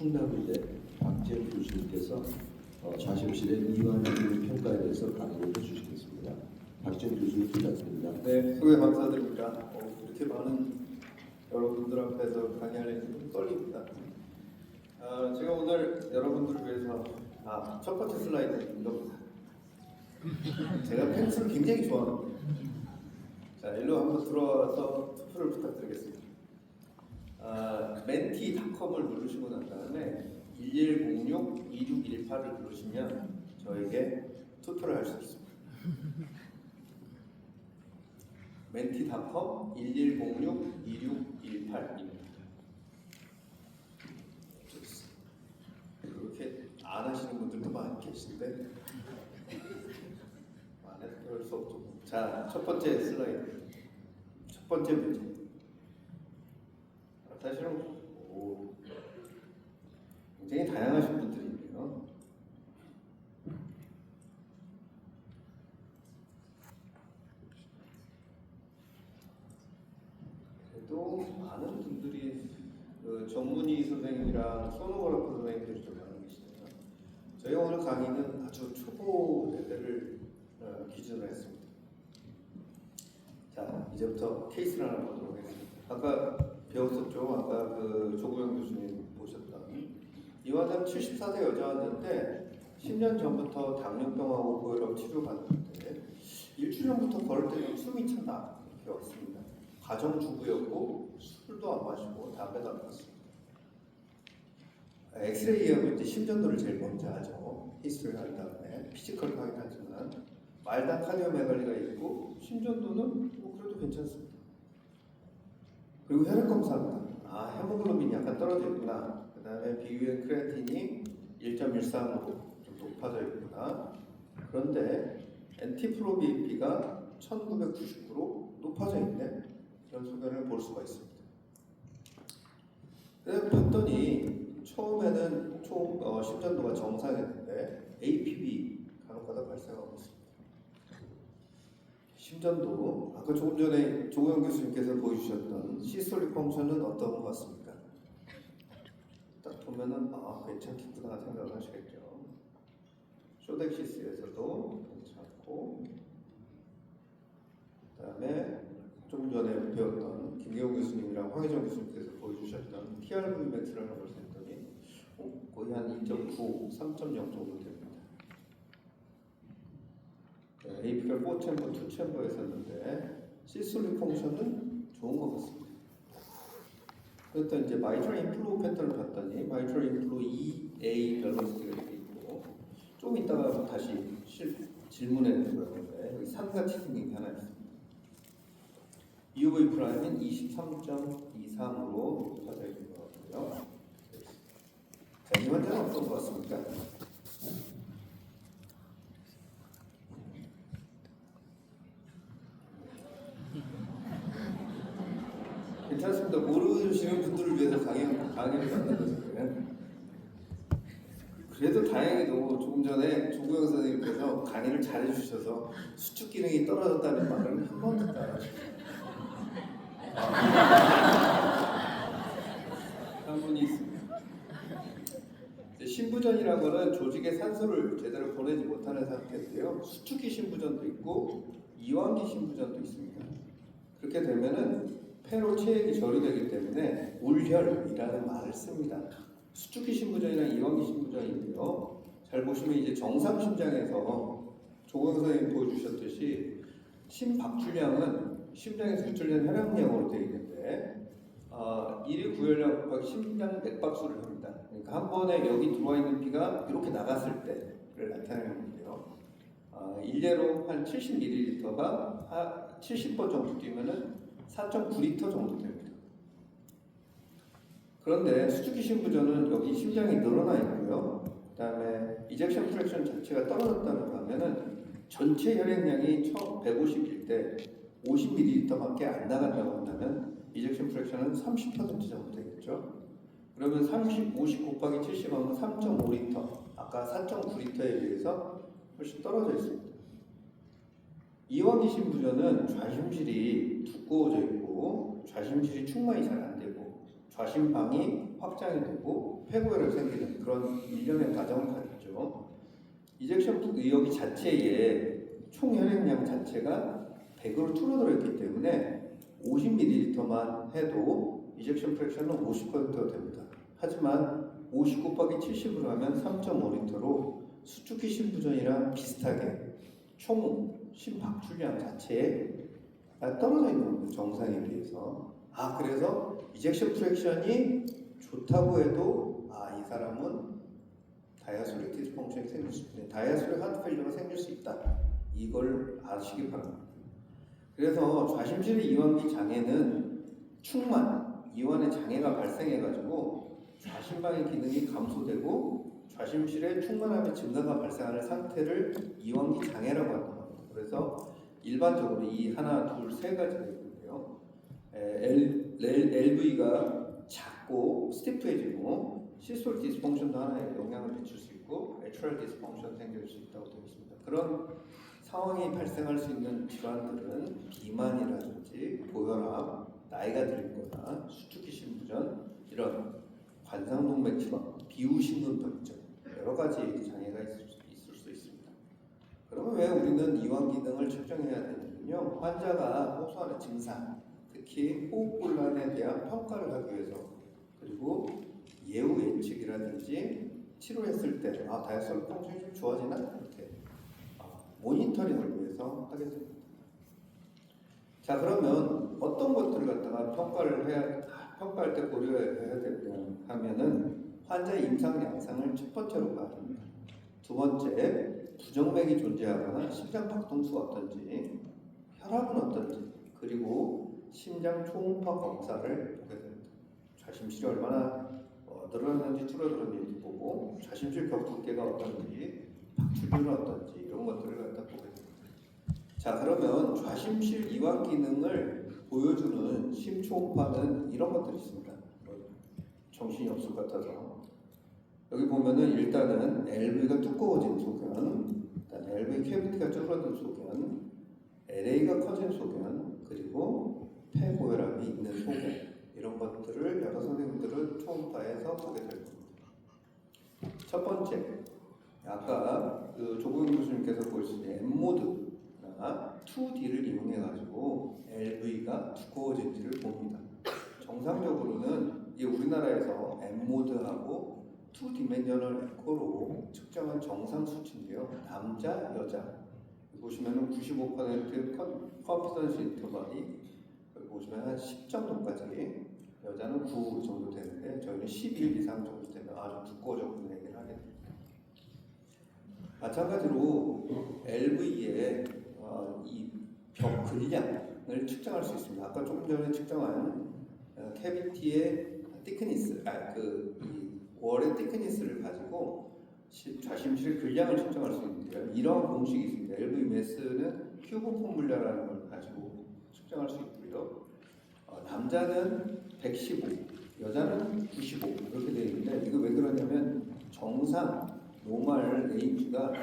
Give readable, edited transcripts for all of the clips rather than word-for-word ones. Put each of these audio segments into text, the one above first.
충남의대 박재현 교수님께서 좌심실의 이완기 평가에 대해서 강의를 해주시겠습니다. 박재현 교수님 부탁드립니다. 네, 소개 감사드립니다. 이렇게 많은 여러분들 앞에서 강의하려니 좀 떨립니다. 제가 오늘 여러분들을 위해서 첫 번째 슬라이드 이겁니다. 제가 펜슬을 굉장히 좋아합니다. 자, 일로 한번 들어와서 투표를 부탁드리겠습니다. 멘티닷컴을 누르시고 난 다음에 1106-2618을 누르시면 저에게 투표를 할 수 있습니다. 멘티닷컴 1106-2618입니다. 이렇게 안 하시는 분들도 많이 계신데 안 해도 별 수 없죠. 자, 첫 번째 슬라이드. 첫 번째 문제. 사실은 굉장히 다양하신 분들이에요. 그래도 많은 분들이 정문희 선생님이랑 손오거라프 선생님들이 좀 많이 계시네요. 저희 오늘 강의는 아주 초보 레벨을 기준으로 했습니다. 자, 이제부터 케이스를 하나 보도록 하겠습니다. 아까 배웠었죠. 아까 조구영 교수님 보셨던 이화장 74세 여자였는데 10년 전부터 당뇨병하고 고혈압 치료받았는데 일주일 전부터 걸을 때 숨이 찬다 이렇게 왔습니다. 가정주부였고 술도 안 마시고 담배도 안 폈습니다. 엑스레이하면 이제 심전도를 제일 먼저 하죠. 히스토리를 한 다음에 피지컬 확인하지만 말단 카디오메갈리가 있고 심전도는 그래도 괜찮습니다. 그리고 혈액 검사합니다. 헤모글로빈이 약간 떨어져 있구나. 그 다음에 비유의 크레아틴이 1.13으로 좀 높아져 있구나. 그런데 NT-proBNP가 1999로 높아져 있네. 이런 소견을 볼 수가 있습니다. 그래서 봤더니 처음에는 심전도가 정상이었는데 APB 간혹가다 발생하고 있습니다. 심전도, 아까 조금 전에 조구영 교수님께서 보여주셨던 시스톨릭 펑션은 어떤 것 같습니까? 딱 보면은 괜찮겠구나 생각을 하시겠죠. 쇼덱시스에서도 괜찮고, 그 다음에 조금 전에 배웠던 김계호 교수님이랑 황혜정 교수님께서 보여주셨던 PRV맥스를 한번 했더니 거의 한 2.9, 3.0 정도 됩니다. AP를 4챔버, 2챔버 했었는데 시스톨릭 펑션은 좋은 것 같습니다. 그랬더니 이제 마이트럴 인플로우 패턴을 봤더니 마이트럴 인플로우 EA 밸런스가 이렇게 있고 좀 이따가 다시 질문해 드리는데 여기 산같이 생긴 게 하나 있습니다. UV 프라임은 23.23으로 높아져 있는 것 같고요. 자, 이 환자는 어떤 것 같습니까? 괜찮습니다. 모르시는 분들을 위해서 강의를 만든 거죠. 그래도 다행히도 조금 전에 조구영 선생님께서 강의를 잘 해주셔서 수축 기능이 떨어졌다는 말을 한 번도 안 하셨어요. 한 분이 있습니다. 신부전이라는 것은 조직에 산소를 제대로 보내지 못하는 상태인데요. 수축기 신부전도 있고 이완기 신부전도 있습니다. 그렇게 되면은 폐로 체액이 절유되기 때문에 울혈이라는 말을 씁니다. 수축기 신부전이랑 이완기 신부전인데요. 잘 보시면 이제 정상 심장에서 조광 선생님 보여주셨듯이 심박출량은 심장에서 유출된 혈압량으로 되어 있는데 1위 구혈량 곱하기 심장 맥박수를 합니다. 그러니까 한 번에 여기 들어와 있는 피가 이렇게 나갔을 때를 나타내는 건데요. 일례로 한 70ml가 70번 정도 뛰면은 4.9L 정도 됩니다. 그런데 수축기 신부전은 여기 심장이 늘어나 있고요. 그 다음에 이젝션 프랙션 자체가 떨어졌다는 반면은 전체 혈액량이 150일 때 50ml밖에 안 나간다고 한다면 이젝션 프랙션은 30% 정도 되겠죠. 그러면 50 곱하기 70 하면 3.5L, 아까 4.9L에 비해서 훨씬 떨어져 있습니다. 이완기 신부전은 좌심실이 두꺼워져 있고 좌심실이 충만이 잘 안 되고 좌심방이 확장이 되고 폐고혈압이 생기는 그런 일련의 과정을 가졌죠. 이젝션 의욕 자체에 총 혈액량 자체가 100으로 줄어들어 있기 때문에 50ml만 해도 이젝션 프랙션은 50%가 됩니다. 하지만 50 곱하기 70으로 하면 3.5L로 수축기 신부전이랑 비슷하게 총 심박출량 자체에 떨어져 있는 겁니다. 정상에 비해서. 그래서 이젝션 프랙션이 좋다고 해도 이 사람은 다이아스톨릭 디스펑션이 생길 수 있다. 다이아스톨릭 하트 페일러가 생길 수 있다. 이걸 아시기 바랍니다. 그래서 좌심실의 이완기 장애는 충만, 이완의 장애가 발생해가지고 좌심방의 기능이 감소되고 좌심실의 충만함의 증가가 발생하는 상태를 이완기 장애라고 한다. 그래서 일반적으로 이 하나, 둘, 세 가지가 있는데요. LV가 작고 스티프해지고 시스톨 디스펑션도 하나의 영향을 미칠 수 있고 애트럴 디스펑션 생길 수 있다고 되어 있습니다. 그런 상황이 발생할 수 있는 질환들은 비만이라든지 고혈압, 나이가 들거나 수축기 신부전 이런 관상동맥 질환, 비후신근병증 여러 가지 장애가 있을 수 있습니다. 그러면 왜 우리는 이완 기능을 측정해야 되냐면요, 환자가 호소하는 증상, 특히 호흡곤란에 대한 평가를 하기 위해서, 그리고 예후 예측이라든지 치료했을 때 다이아스톨릭 펑션이 좀 좋아지나 이렇게 모니터링을 위해서 하게 됩니다. 자, 그러면 어떤 것들을 갖다가 평가할 때 고려해야 되냐 하면은 환자의 임상 양상을 첫 번째로 봐야 됩니다. 두 번째, 부정맥이 존재하거나 심장 박동수가 어떤지, 혈압은 어떤지, 그리고 심장 초음파 검사를 보게 됩니다. 좌심실이 얼마나 늘어났는지 줄어들었는지 보고, 좌심실 벽 두께가 어떤지, 박출률은 어떤지 이런 것들을 갖다 보게 됩니다. 자, 그러면 좌심실 이완 기능을 보여주는 심초음파는 이런 것들이 있습니다. 정신이 없을 것 같아서 여기 보면은 일단은 LV가 두꺼워진 소견, 그다음에 LV 캐비티가 줄어든 소견, LA가 커진 소견, 그리고 폐고혈압이 있는 소견, 이런 것들을 여러 선생님들은 초음파에서 보게 될 겁니다. 첫 번째, 아까 조국영 교수님께서 보여주신 M모드나 2D를 이용해 가지고 LV가 두꺼워진지를 봅니다. 정상적으로는 이 우리나라에서 M모드하고 2디멘셔널 에코로 측정한 정상 수치인데요. 남자, 여자 보시면은 95% 컨피던스 인터벌이 여기 보시면 한 10 정도까지, 여자는 9 정도 되는데 저희는 11 이상 정도 되면 아주 두꺼워졌구나 얘기를 하게 됩니다. 마찬가지로 LV의 이 벽 근량을 측정할 수 있습니다. 아까 조금 전에 측정한 캐비티의 티크니스, 이 월의 티크니스를 가지고 좌심실의 근량을 측정할 수 있는데요. 이런 공식이 있습니다. LV 매스는 큐브 포뮬라라는 걸 가지고 측정할 수 있고요. 남자는 115, 여자는 95 이렇게 되어 있는데, 이거 왜 그러냐면 정상 노멀 레인지가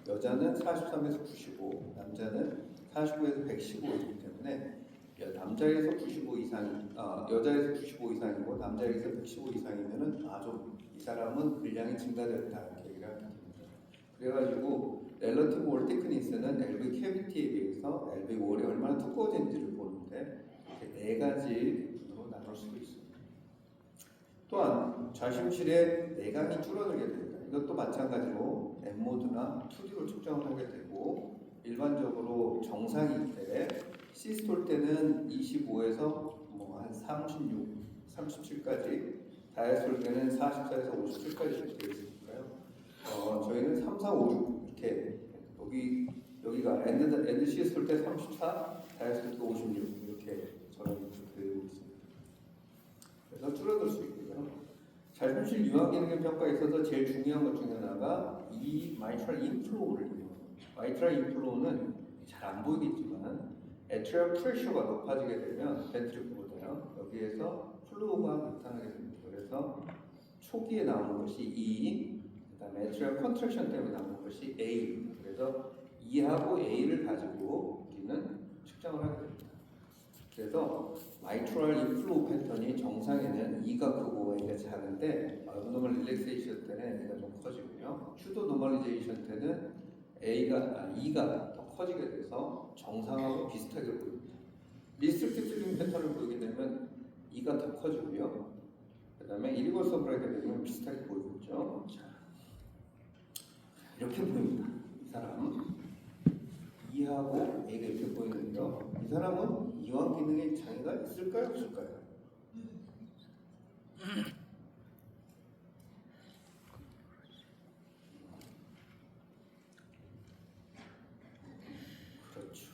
여자는 43에서 95, 남자는 45에서 115이기 때문에 남자에서 95 이상, 여자에서 95 이상이고 남자에서 115 이상이면은 이 사람은 근량이 증가됐다 이렇게 얘기를 합니다. 그래가지고 렐러티브 월 티크니스는 LV 캐비티에 비해서 LV 월이 얼마나 두꺼워진지를 보는데 이렇게 네 가지로 나눌 수 있습니다. 또한 좌심실의 내강이 줄어들게 됩니다. 이것도 마찬가지로 M모드나 2D로 측정을 하게 되고, 일반적으로 정상일 때 시스톨 때는 25에서 한 36, 37까지, 다이아스톨 때는 44에서 57까지 되어 있으니까요. 저희는 3, 4, 5, 6 이렇게 여기가 엔드 시스톨 때 34, 다이아스톨 때 56 이렇게 저는 그리고 있습니다. 그래서 줄어들 수 있고요. 좌심실 이완 기능의 평가에 있어서 제일 중요한 것 중에 하나가 이 마이트럴 인플로우를 이용합니다. 마이트럴 인플로우는 잘 안 보이겠지만 애트리얼 프레셔가 높아지게 되면 벤트리클보다요, 여기에서 플로우가 나타나게 됩니다. 그래서 초기에 나오는 것이 E, 그다음에 애트리얼 컨트랙션 때문에 나오는 것이 A. 그래서 E하고 A를 가지고 우리는 측정을 하게 됩니다. 그래서 마이트럴 인플로우 패턴이 정상에는 E가 크고 A가 작은데 노멀 릴렉세이션 때는 A가 좀 커지고요. 슈도 노멀리제이션 때는 E가 더 커지게 돼서 정상하고 비슷하게 보입니다. 리스트릭티브 슬링 패턴을 보이게 되면 E가 더 커지고요. 그 다음에 이리버서블 하게 되면 비슷하게 보이죠. 자, 이렇게 보입니다. 이 사람 E하고 A가 이렇게 보이는데요. 이 사람은 이완 기능에 장애가 있을까요? 없을까요? 그렇죠.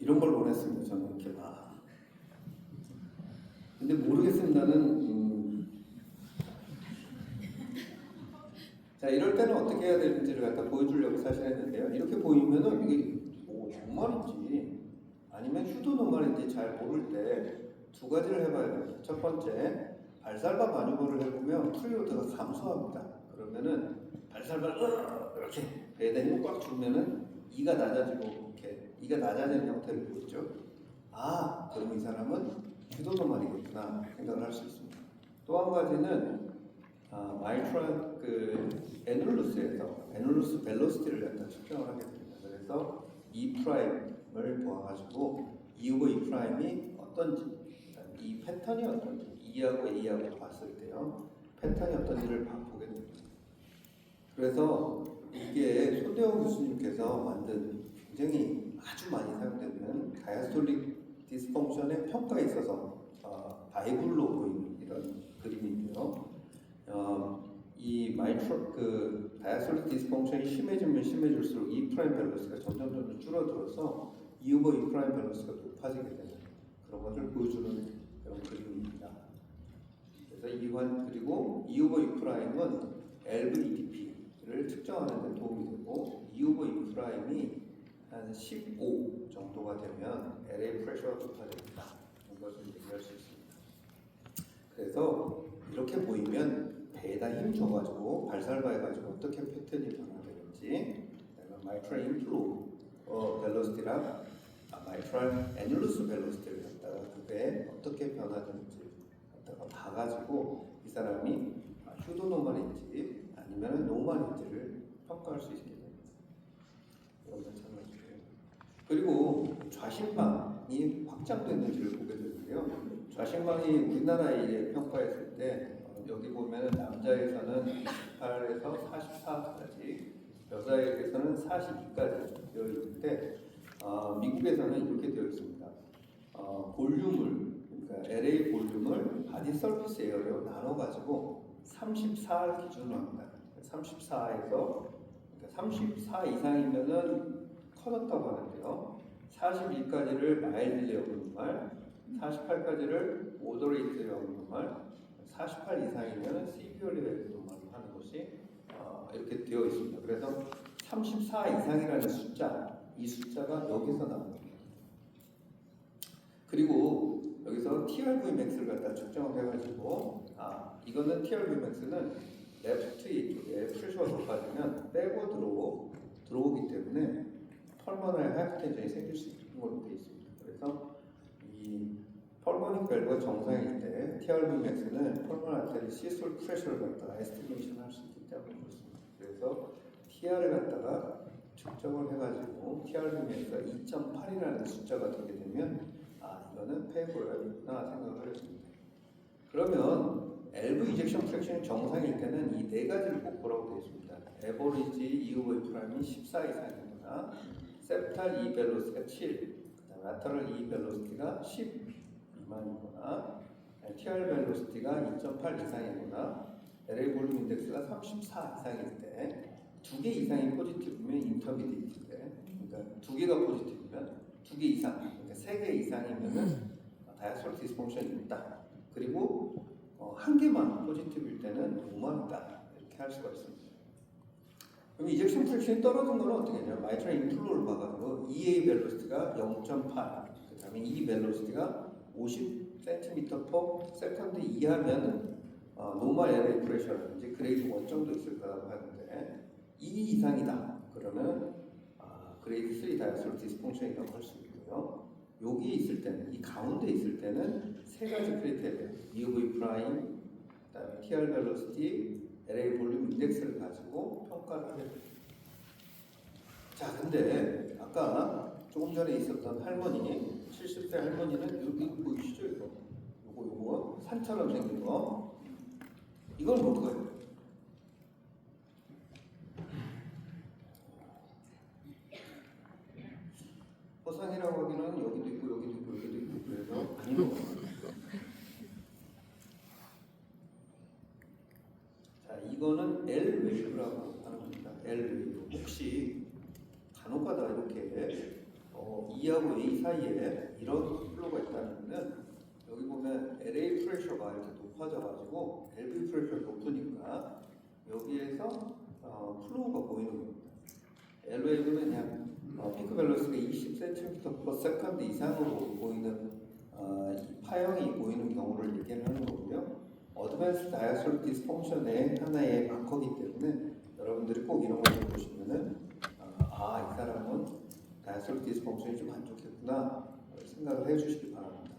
이런 걸 원했습니다. 저는 이렇게 근데 모르겠습니다는 자, 이럴 때는 어떻게 해야 되는지를 갖다 보여주려고 사실 했는데요. 이렇게 보이면은 이게 노말인지 아니면 휴도 노말인지 잘 모를 때 두 가지를 해봐야 됩니다. 첫 번째, 발살바 마뉴버를 해보면 프리로드가 감소합니다. 그러면은 발살바 이렇게 배에 힘을 꽉 주면은 E가 낮아지고 이렇게 E가 낮아지는 형태를 보이죠. 그럼 이 사람은 휴도 노말이겠구나 생각을 할 수 있습니다. 또 한 가지는 마이트럴 애놀루스 벨로시티를 갖다 측정을 하게 됩니다. 그래서 E 프라임을 보아가지고 E 오버 E 프라임이 어떤지, 이 패턴이 어떤지, E하고 A하고 봤을 때요 패턴이 어떤지를 보게 됩니다. 그래서 이게 손대원 교수님께서 만든 굉장히 아주 많이 사용되는 다이아스톨릭 디스펑션의 평가에 있어서 바이블로 보이는 이런 그림인데요. 이 다이아스톨릭 디스펑션이 심해지면 심해질수록 E 프라임 밸런스가 점점 줄어들어서 E 오버 E 프라임 밸런스가 높아지게 되는 그런 것을 보여주는 그런 그림입니다. 그래서 그리고 E 오버 E 프라임은 LVDP를 측정하는 데 도움이 되고 E 오버 E 프라임이 한 15 정도가 되면 LA 프레셔가 높아집니다. 이것을 얘기할 수 있습니다. 그래서 이렇게 보이면 배에다 힘 줘가지고 발살바해가지고 어떻게 패턴이 변화되는지, 마이트럴 인플로우 벨로시티랑 마이트럴 애놀루스 벨로시티를 갖다가 그게 어떻게 변화되는지 갖다가 봐가지고 이 사람이 휴도 노멀인지 아니면 노멀인지를 평가할 수 있게 됩니다. 이건 참고해주세요. 그리고 좌심방이 확장됐는지를 보게 되는데요. 좌심방이 우리나라에 평가했을 때 여기 보면 남자에서는 28에서 44까지, 여자에게서는 42까지 되어 있는데 미국에서는 이렇게 되어 있습니다. 볼륨을, 그러니까 LA 볼륨을 바디 서피스 에어로 나눠가지고 34를 기준으로 합니다. 34에서, 그러니까 34 이상이면은 커졌다고 하는데요. 41까지를 마일드 어브노말, 48까지를 모더레이트 어브노말, 48 이상이면 시비얼리 어브노말로 하는 것이 이렇게 되어 있습니다. 그래서 34 이상이라는 숫자, 이 숫자가 여기서 나옵니다. 그리고 여기서 TRVmax를 갖다 측정을 해가지고 이거는 TRVmax는 레프트 쪽에 프레셔가 높아지면 빼고 들어오기 때문에 펄모널 하이퍼텐션이 생길 수 있는 걸로 되어 있습니다. 그래서 이 펄모닉 밸브가 정상일 때 TRVmax는 펄모널 아테리 시스톨 프레셔를 갖다가 에스티메이션 할 수 있기 때문에 그렇습니다. 그래서 TR을 갖다가 측정을 해가지고 TRVmax가 2.8이라는 숫자가 되게 되면 이거는 폐고혈압이구나 생각을 했습니다. 그러면 LV 이젝션 프랙션이 정상일 때는 이 네 가지를 꼭 보라고 되어 있습니다. 에버리지 EOV 프라임이 14 이상이거나 세프탈 E 벨로시티가 7, 그다음에 라터럴 E 벨로시티가 10 미만이거나 TR 벨로시티가 2.8 이상이거나 LA 볼륨 인덱스가 34 이상일 때 두 개 이상이 포지티브면 인터미디에이트인데, 그러니까 두 개가 포지티브면 두 개 이상, 그러니까 세 개 이상이면은 다이아스톨릭 디스펑션이 있다. 그리고 한 개만 포지티브일 때는 노멀이다. 이렇게 할 수가 있습니다. 그럼 이젝션 프랙션이 떨어진 거는 어떻게 되냐? 마이트럴 인플로우를 봐가지고 EA 벨로시티가 0.8, 그 다음에 E 벨로시티가 50cm/s 이하면 노멀 LA 프레셔라든지 그레이드 1 정도 있을 거라고 하는데 2 이상이다. 그러면 그레이드 3 다이아솔 디스펑션이라고 할 수 있고요. 여기 있을 때는, 이 가운데 있을 때는 세 가지 크리테리아, EOV 프라임, 그다음에 TR 벨로시티, LA 볼륨 인덱스를 가지고 평가를 하게 됩니다. 자, 근데 아까 조금 전에 있었던 할머니, 70세 할머니는 여기 보이시죠? 요거 산처럼 생긴 거. 이건 뭘까요? 허상이라고 하기는 여기도 있고 여기도 있고 여기도 있고 그래서 아닌 것 같아요. 자, 이거는 L 웨이브라고 하는 겁니다. L 웨이브. 혹시 간혹가다 이렇게 E하고 A 사이에 이런 플로우가 있다는 여기 보면 LA 프레셔가 이렇게 높아져가지고 LV 프레셔가 높으니까 여기에서 플로우가 보이는 겁니다. L 웨이브는 그냥 핑크 밸런스가 20cm/s 이상으로 보이는 이 파형이 보이는 경우를 얘기하는 거고요. 어드밴스 다이아솔 디스펑션의 하나의 마커이기 때문에 여러분들이 꼭 이런 걸 보시면은 이 사람은 다이아솔 디스펑션이 좀 안 좋겠구나 생각을 해주시기 바랍니다.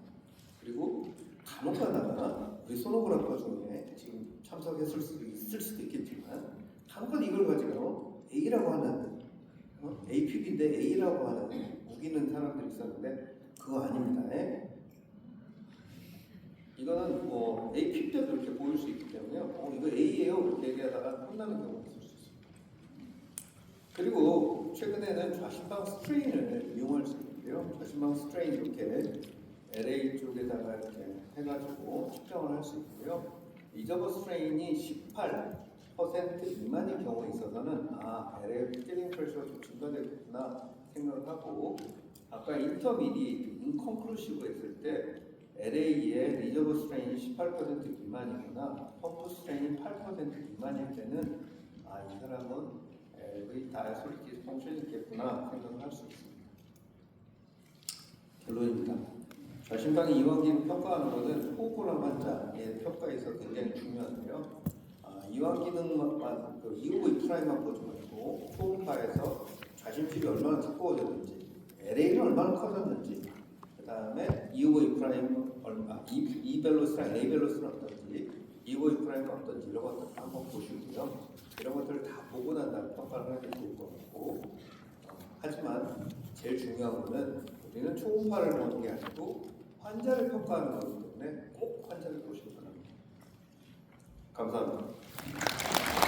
그리고 간혹가다가 우리 소노그래퍼 중에 지금 참석했을 수도 있을 수도 있겠지만 간혹가다 이걸 가지고 A라고 하는 APB인데 A라고 하는 우기는 사람들이 있었는데 그거 아닙니다. 이거는 AP 때도 이렇게 보일 수 있기 때문에요. 이거 A예요. 이렇게 얘기하다가 혼나는 경우가 있을 수 있습니다. 그리고 최근에는 좌심방 스트레인을 이용할 수 있는데요. 좌심방 스트레인 이렇게 LA 쪽에다가 이렇게 해가지고 측정을 할 수 있고요. 리저버 스트레인이 18% 미만인 경우에 있어서는 LA 필링 프레셔가 좀 증가되겠구나 생각을 하고 아까 인터미디에이트, 인컨클루시브 했을 때 LA의 리저버 스트레인이 18% 미만이거나 펌프 스트레인이 8% 미만일 때는 이 사람은 LV 다이아솔 디스펑션이 있겠구나 생각을 할 수 있습니다. 결론입니다. 좌심방의 이완기를 평가하는 것은 호흡곤란 환자의 평가에서 굉장히 중요한데요. 이완 기능만 EOV 프라임만 보지 말고 초음파에서 좌심실이 얼마나 두꺼워졌는지, LA는 얼마나 커졌는지, 그 다음에 EOV 프라임 얼마, E 밸런스랑 A 밸런스는 어떤지, EOV 프라임은 어떤지 이런 것들 한번 보시고요. 이런 것들을 다 보고 난 다음에 평가를 하는 게 좋을 것 같고, 하지만 제일 중요한 거는 우리는 초음파를 보는 게 아니고 환자를 평가하는 거기 때문에 꼭 환자를 보시기 바랍니다. 감사합니다.